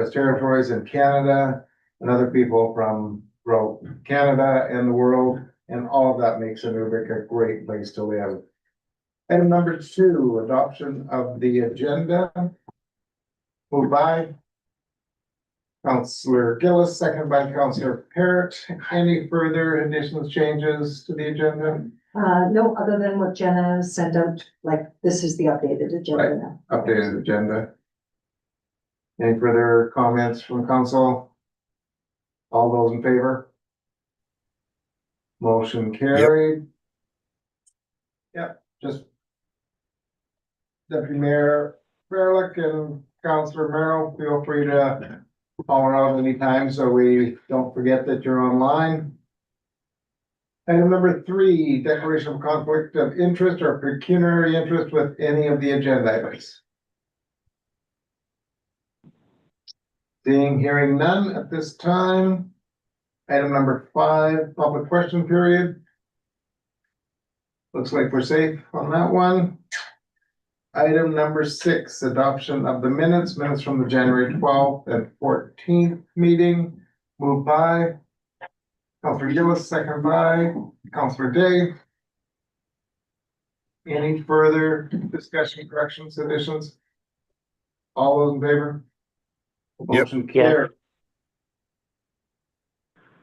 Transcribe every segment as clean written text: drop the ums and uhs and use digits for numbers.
Northwest Territories and Canada, and other people from throughout Canada and the world, and all of that makes Inuvik a great place to live. Item number 2, adoption of the agenda. Moved by Councillor Gillis, second by Councillor Parrott. Any further additions, changes to the agenda? No, other than what Jenna sent out, like, this is the updated agenda now. Updated agenda. Any further comments from council? All those in favor? Motion carried. Yep, just Deputy Mayor Fairlick and Councillor Merrill, feel free to call around anytime so we don't forget that you're online. Item number 3, declaration of conflict of interest or pecuniary interest with any of the agenda items. Seeing, hearing none at this time. Item number 5, public question period. Looks like we're safe on that one. Item number 6, adoption of the minutes from the January 12th and 14th meeting. Moved by Councillor Gillis, second by Councillor Day. Any further discussion, corrections, additions? All those in favor? Yep. Motion carried.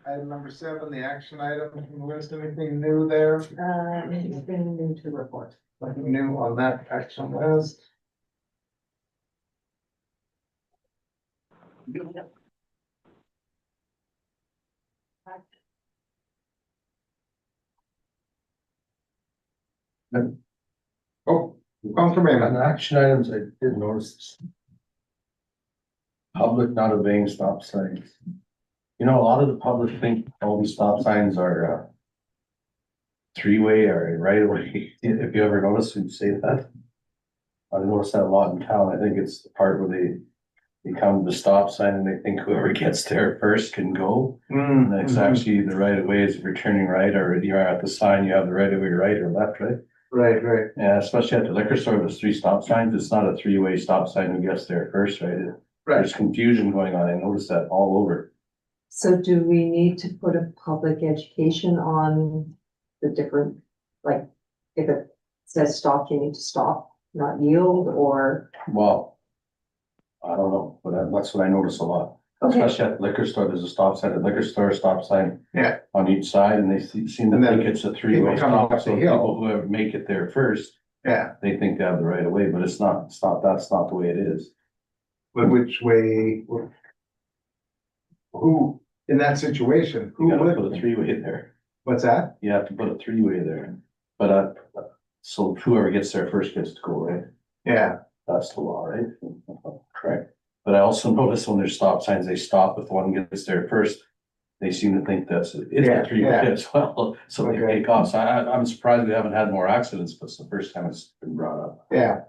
Item number 7, the action item from the list. Anything new there? Anything new to report? Nothing new on that action list. Oh, Councillor On Mayman. the action items, I did notice. Public not obeying stop signs. You know, a lot of the public think all these stop signs are three-way or right-of-way. If you ever notice, you say that. I've noticed that a lot in town. I think it's the part where they come to the stop sign and they think whoever gets there first can go. And it's actually the right-of-way is if you're turning right or you're at the sign, you have the right-of-way right or left, right? Right. Yeah, especially at the liquor store, there's 3 stop signs. It's not a three-way stop sign who gets there first, right? There's confusion going on. I noticed that all over. So do we need to put a public education on the different, like, if it says stop, you need to stop, not yield, or? Well, I don't know, but that's what I notice a lot. Okay, Especially at the liquor store, there's a stop sign, at liquor store, stop sign. Yeah. On each side, and they seem to And then think it's a three-way people coming stop, up so the hill. people who ever make it there first, Yeah, they think they have the right of way, but it's not, that's not the way it is. but which way? Who, in that situation, You who gotta would? put a three-way there, What's that? you have to put a three-way there, but so whoever gets there first gets to go, right? Yeah, That's the law, right? Correct. But I also notice when there's stop signs, they stop if one gets there first. They seem to think it's Yeah, a three-way as well, so they Okay. take off. So I'm surprised we haven't had more accidents, but it's the first time it's been brought up. yeah.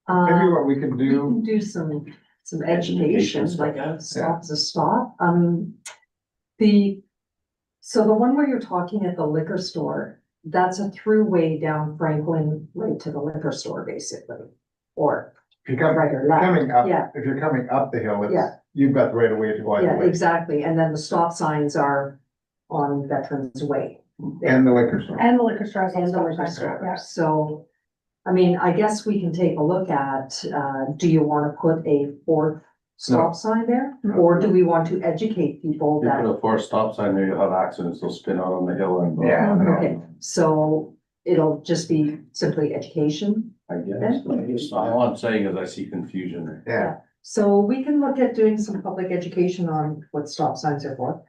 Maybe what we can we do, can do some education, like a stop is a stop. So the one where you're talking at the liquor store, that's a throughway down Franklin, right to the liquor store, basically. Or if you're right or left, coming up, yeah. if you're coming up the hill, it's, Yeah. you've got the right of way to go either yeah, way. exactly, and then the stop signs are on Veterans Way. And the liquor store. And the liquor store has And the stop liquor signs, store, yeah. so, I mean, I guess we can take a look at, do you wanna put a 4th stop sign there? No. Or do we want to educate people If you that, put a 4 stop sign there, you'll have accidents, they'll spin out on the hill and. Yeah, I know. okay, so it'll just be simply education? I guess. All I'm saying is I see confusion there. Yeah, So we can look at doing some public education on what stop signs are for.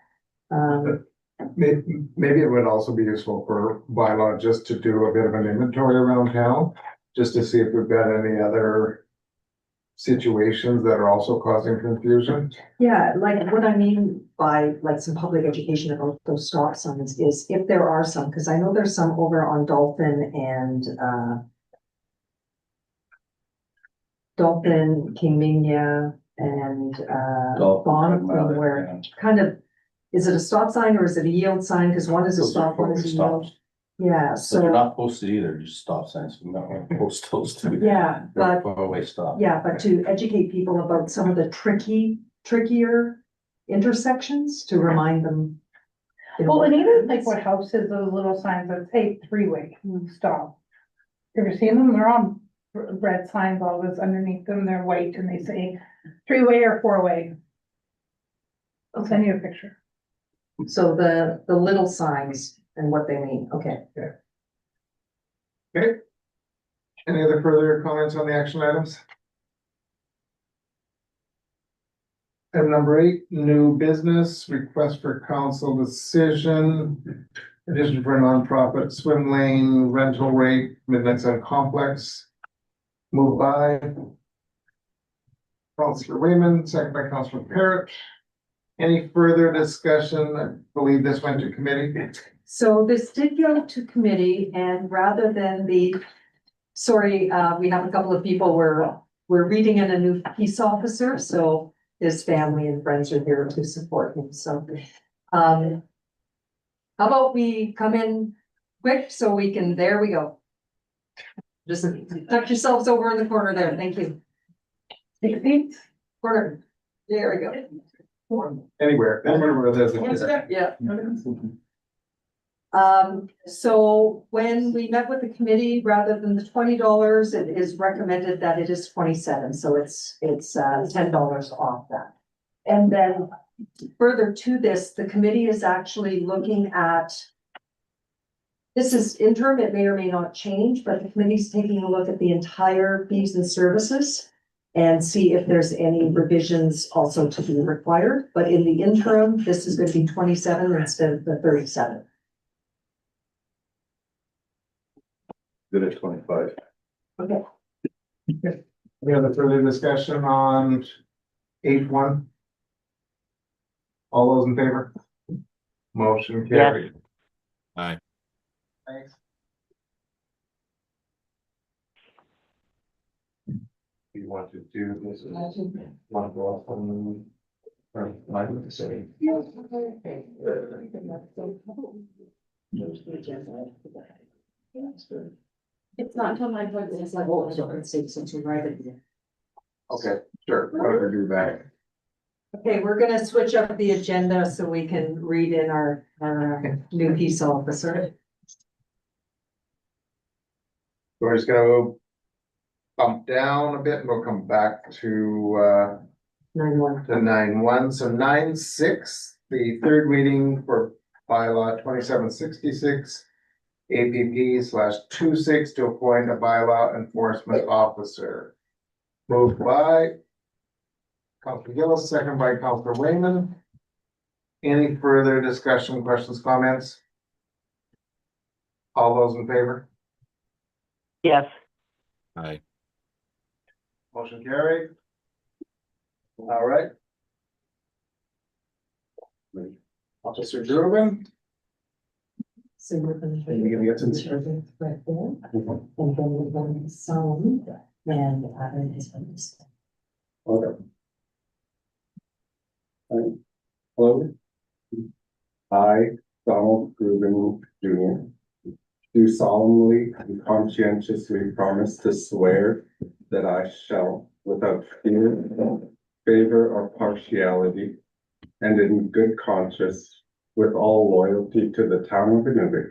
maybe it would also be useful for bylaw just to do a bit of an inventory around town, just to see if we've got any other situations that are also causing confusion. Yeah, like what I mean by like some public education about those stop signs is if there are some, because I know there's some over on Dolphin and Dolphin, Kingmania and Bonfim where kind of, is it a stop sign or is it a yield sign? Because one is a Those are stop, one is a stops. yield. Yeah, So they're so, not posted either, just stop signs, we might want to post those too. yeah, They're but, far-away stop. yeah, but to educate people about some of the trickier intersections, to remind them. you know, Well, and even like it's- what houses, those little signs that say three-way, stop. You ever seen them? They're on red signs, always underneath them, they're white and they say three-way or four-way. I'll send you a picture. So the little signs and what they mean, okay. Okay. Any other further comments on the action items? Item number 8, new business, request for council decision. Addition for a nonprofit swim lane rental rate, Midnight Sun Complex. Moved by Councilor Wayman, second by Councilor Parrott. Any further discussion? I believe this went to committee. So this did go to committee and rather than sorry, we have a couple of people, we're reading in a new peace officer, so his family and friends are here to support him, so. How about we come in quick so we can, there we go. Just tuck yourselves over in the corner there, thank you. 16th? Corner, there we go. Anywhere where there's a. Yeah. So when we met with the committee, rather than the $20, it is recommended that it is 27, so it's $10 off that. And then further to this, the committee is actually looking at. This is interim, it may or may not change, but the committee's taking a look at the entire fees and services. And see if there's any revisions also to be required, but in the interim, this is gonna be 27 instead of the 37. Good at 25. Okay. Any other further discussion on 8.1? All those in favor? Motion carried. Aye. Thanks. You want to do this? Want to go off on? Or line with the city? It's not until my point, it's like, oh, I don't say since we write it. Okay, sure, I'll do that. Okay, we're gonna switch up the agenda so we can read in our new peace officer. We're just gonna bump down a bit and we'll come back to 9-1. 9.1, so 9.6, the third reading for bylaw 2766. APP/26 to appoint a bylaw enforcement officer. Moved by Counselor Gillis, second by Counselor Wayman. Any further discussion, questions, comments? All those in favor? Yes, Aye. Motion carried. All right. Officer Durbin. So we're gonna. Can you get some- Right there, and then we're going to sound and it's. Okay. Hello. I, Donald Rubin Jr. Do solemnly and conscientiously promise to swear that I shall, without fear, favor, or partiality, and in good conscience, with all loyalty to the town of Inuvik,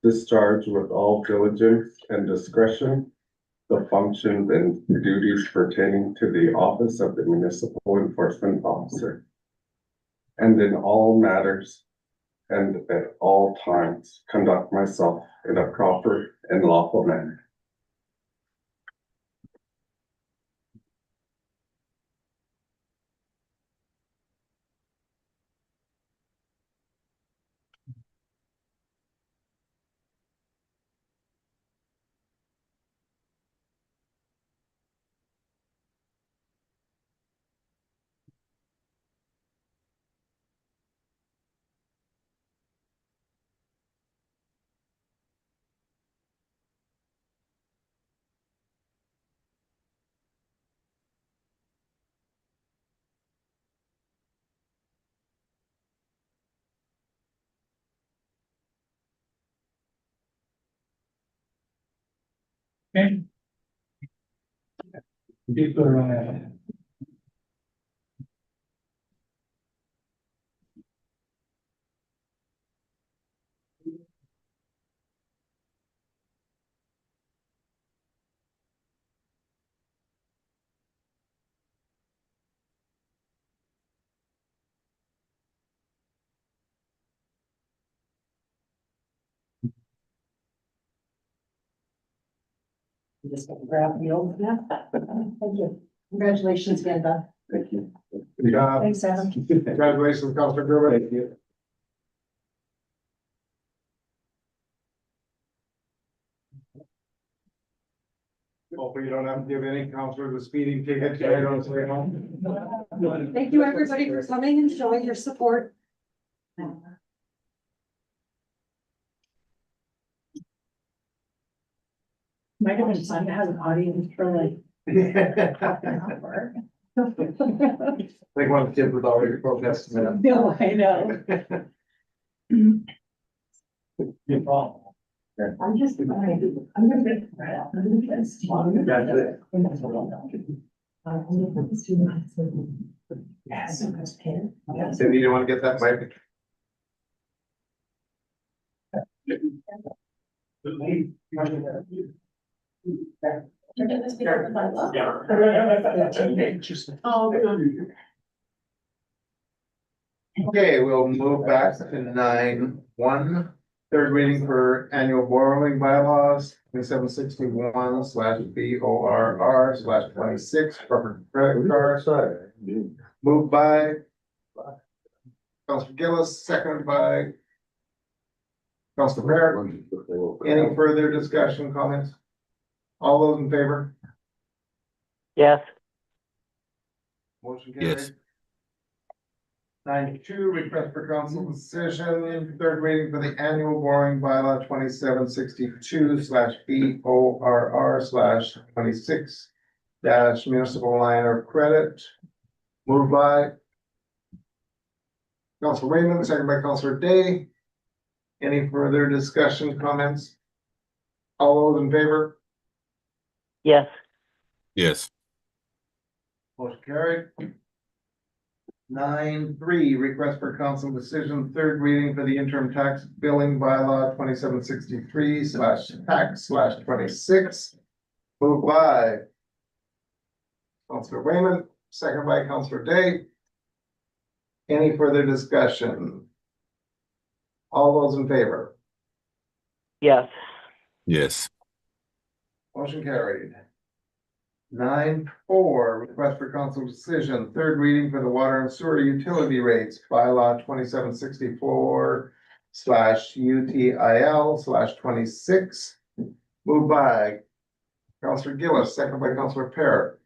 discharge with all diligence and discretion the functions and duties pertaining to the office of the municipal enforcement officer, and in all matters and at all times conduct myself in a proper and lawful manner. Okay. People are, I'm just gonna grab the old map. Thank you. Congratulations again, Beth. Thank you. Good job. Thanks, Adam. Congratulations, Counselor Gruber. Thank you. Hopefully you don't have to give any counselor the speeding ticket tonight on the way home. Thank you, everybody, for coming and showing your support. Might have been fun to have an audience for like half an hour. Like one of the kids was already protesting that. No, I know. your fault. I'm just, I'm gonna make. Yes. Cindy, you want to get that mic? Okay, we'll move back to 9.1. Third reading for annual borrowing bylaws, 2761/BORR/26 corporate credit card. Moved by Councilor Gillis, seconded by Councilor Merritt. Any further discussion, comments? All those in favor? yes, Motion Yes. carried. 9.2, request for council decision, third reading for the annual borrowing bylaw 2762/BORR/26 municipal line of credit. Moved by Councilor Raymond, second by Councilor Day. Any further discussion, comments? All those in favor? yes, Yes. Motion carried. 9.3, request for council decision, third reading for the interim tax billing bylaw 2763/tax/26. Moved by Councilor Wayman, second by Councilor Day. Any further discussion? All those in favor? yes, Yes. Motion carried. 9.4, request for council decision, third reading for the water and sewer utility rates, bylaw 2764/UTIL/26. Moved by Councilor Gillis, second by Councilor Parrott.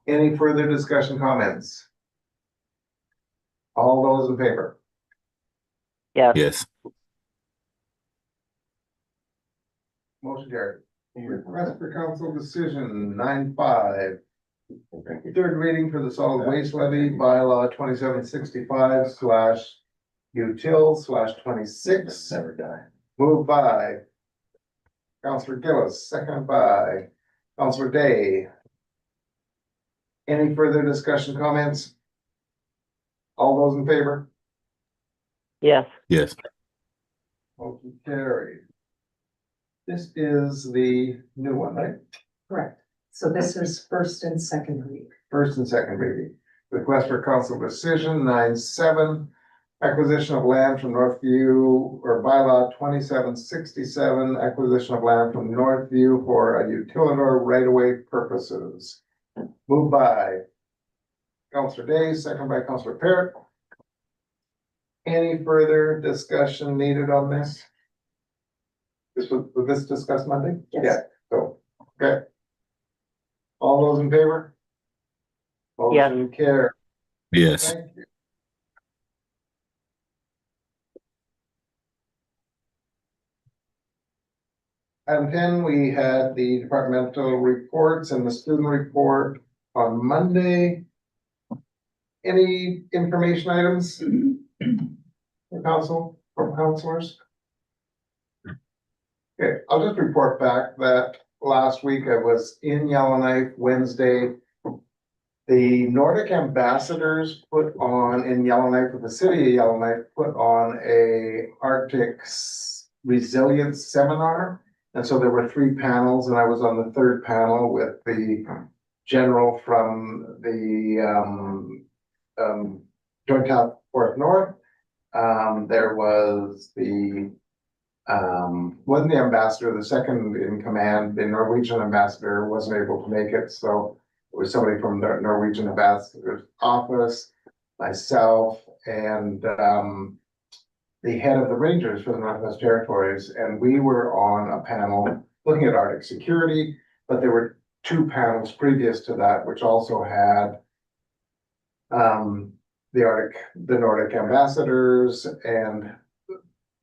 Any further discussion, comments? All those in favor? yes, Yes. Motion carried. Request for council decision 9.5. Third reading for the solid waste levy bylaw 2765/util/26. Never die. Moved by Councilor Gillis, second by Councilor Day. Any further discussion, comments? All those in favor? yes, Yes. Motion carried. This is the new one, right? Correct. So this is first and second read. First and second reading. Request for council decision 9.7. Acquisition of land from Northview or bylaw 2767, acquisition of land from Northview for a utilidor right-of-way purposes. Moved by Councilor Day, second by Councilor Parrott. Any further discussion needed on this? Was this discussed Monday? Yes. Yeah, so, okay. All those in favor? Yes. Motion carried. Yes. Thank you. Item 10, we had the departmental reports and the student report on Monday. Any information items? For council, from councilors? Okay, I'll just report back that last week I was in Yellowknife Wednesday. The Nordic ambassadors put on in Yellowknife, with the city of Yellowknife, put on a Arctic resilience seminar. And so there were 3 panels, and I was on the 3rd panel with the general from the Joint Task Force North. There was wasn't the ambassador, the second in command, the Norwegian ambassador wasn't able to make it, so it was somebody from the Norwegian ambassador's office, myself, and the head of the Rangers for the Northwest Territories, and we were on a panel looking at Arctic security, but there were 2 panels previous to that, which also had the Nordic ambassadors, and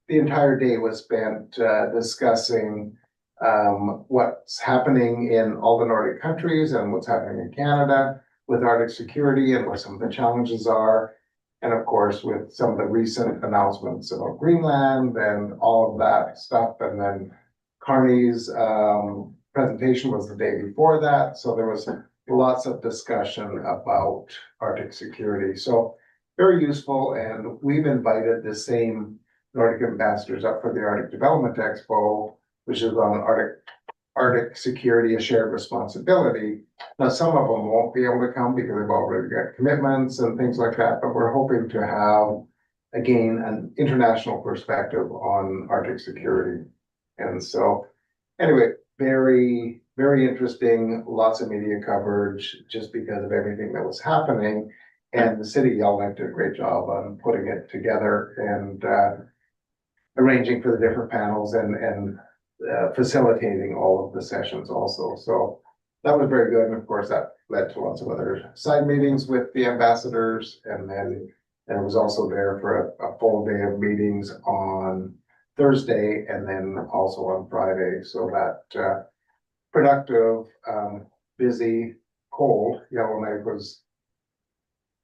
the entire day was spent discussing what's happening in all the Nordic countries and what's happening in Canada with Arctic security and what some of the challenges are. And of course, with some of the recent announcements about Greenland and all of that stuff. And then Carney's presentation was the day before that. So there was lots of discussion about Arctic security. So very useful. And we've invited the same Nordic ambassadors up for the Arctic Development Expo, which is on Arctic security, a shared responsibility. Now, some of them won't be able to come because they've already got commitments and things like that, but we're hoping to have, again, an international perspective on Arctic security. And so, anyway, very, very interesting, lots of media coverage just because of everything that was happening. And the city of Yellowknife did a great job on putting it together and arranging for the different panels and facilitating all of the sessions also. So that was very good. And of course, that led to lots of other side meetings with the ambassadors. And then it was also there for a full day of meetings on Thursday and then also on Friday. So that productive, busy, cold, Yellowknife was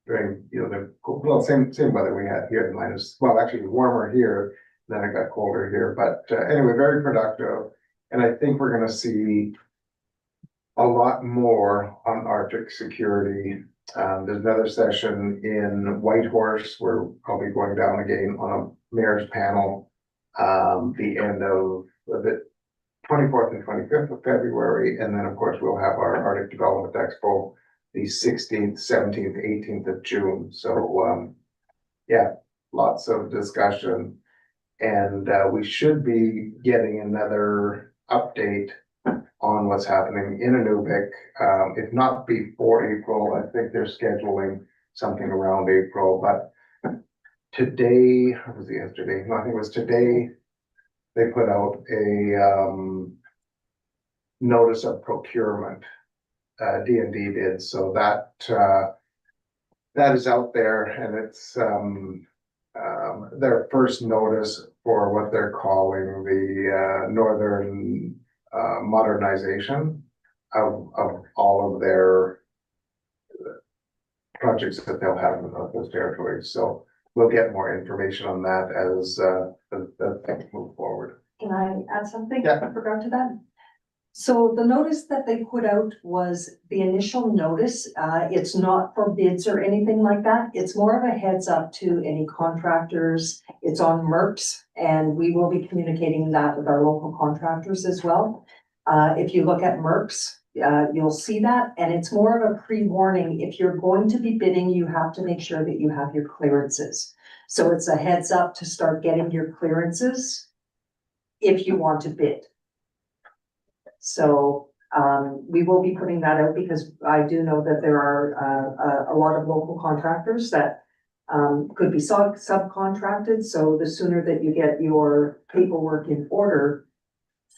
during, the same weather we had here, actually warmer here, then it got colder here, but anyway, very productive. And I think we're gonna see a lot more on Arctic security. There's another session in Whitehorse where I'll be going down again on a mayor's panel, the end of the 24th and 25th of February. And then of course, we'll have our Arctic Development Expo, the 16th, 17th, 18th of June. So yeah, lots of discussion. And we should be getting another update on what's happening in Inuvik. If not before April, I think they're scheduling something around April, but today, or was it yesterday? No, I think it was today, they put out a notice of procurement, D&D did, so that is out there, and it's their first notice for what they're calling the northern modernization of all of their projects that they'll have in the Northwest Territories. So we'll get more information on that as things move forward. Can I add something? Yeah. I forgot to that. So the notice that they put out was the initial notice. It's not for bids or anything like that. It's more of a heads up to any contractors. It's on MERCs, and we will be communicating that with our local contractors as well. If you look at MERCs, you'll see that, and it's more of a pre-warning. If you're going to be bidding, you have to make sure that you have your clearances. So it's a heads up to start getting your clearances if you want to bid. So we will be putting that out because I do know that there are a lot of local contractors that could be subcontracted. So the sooner that you get your paperwork in order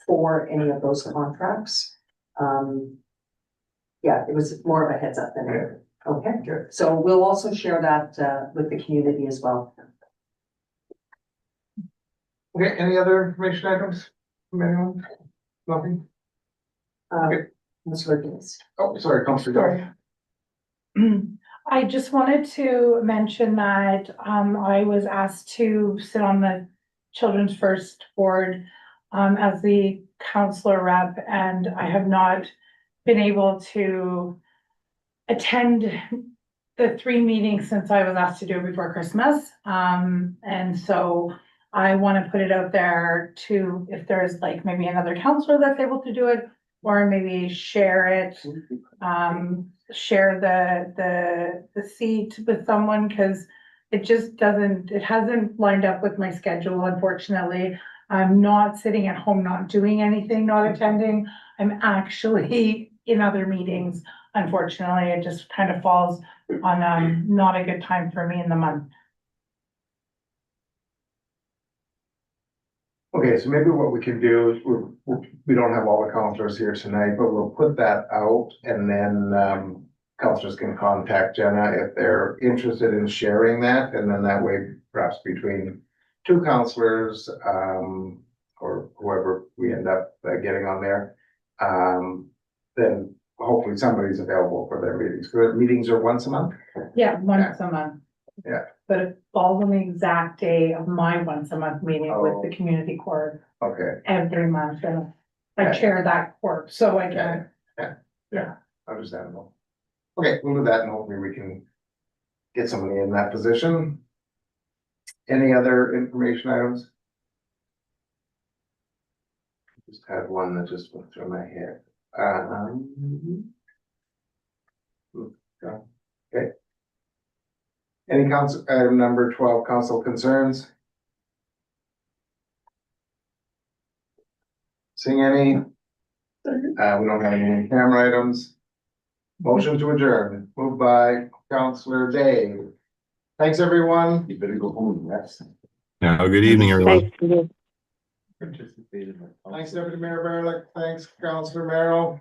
for any of those contracts, yeah, it was more of a heads up than anything. Okay, good. So we'll also share that with the community as well. Okay, any other information items from anyone? Nothing? Councillor Davis. Oh, sorry, Councillor. I just wanted to mention that I was asked to sit on the Children's First Board as the counselor rep, and I have not been able to attend the 3 meetings since I was asked to do it before Christmas. And so I want to put it out there to, if there's like maybe another counselor that's able to do it, or maybe share it, share the seat with someone, because it just it hasn't lined up with my schedule, unfortunately. I'm not sitting at home, not doing anything, not attending. I'm actually in other meetings. Unfortunately, it just kind of falls on, not a good time for me in the month. Okay, so maybe what we can do is we don't have all the counselors here tonight, but we'll put that out and then counselors can contact Jenna if they're interested in sharing that. And then that way, perhaps between 2 counselors, or whoever we end up getting on there, then hopefully somebody's available for their meetings. The meetings are once a month? Yeah, once a month. Yeah. But it falls on the exact day of my once a month meeting with the community court Okay, every month, and I Yeah. chair that court, so I Yeah. can. understandable. Okay, we'll do that and hopefully we can get somebody in that position. Any other information items? Just had one that just went through my head. Okay. Any council, item number 12, council concerns? Seeing any? We don't have any camera items. Motion to adjourn, moved by Councillor Day. Thanks, everyone. You better go home and rest. Now, good evening, everyone. Thanks. Thanks, Deputy Mayor Barlick. Thanks, Councillor Merrill.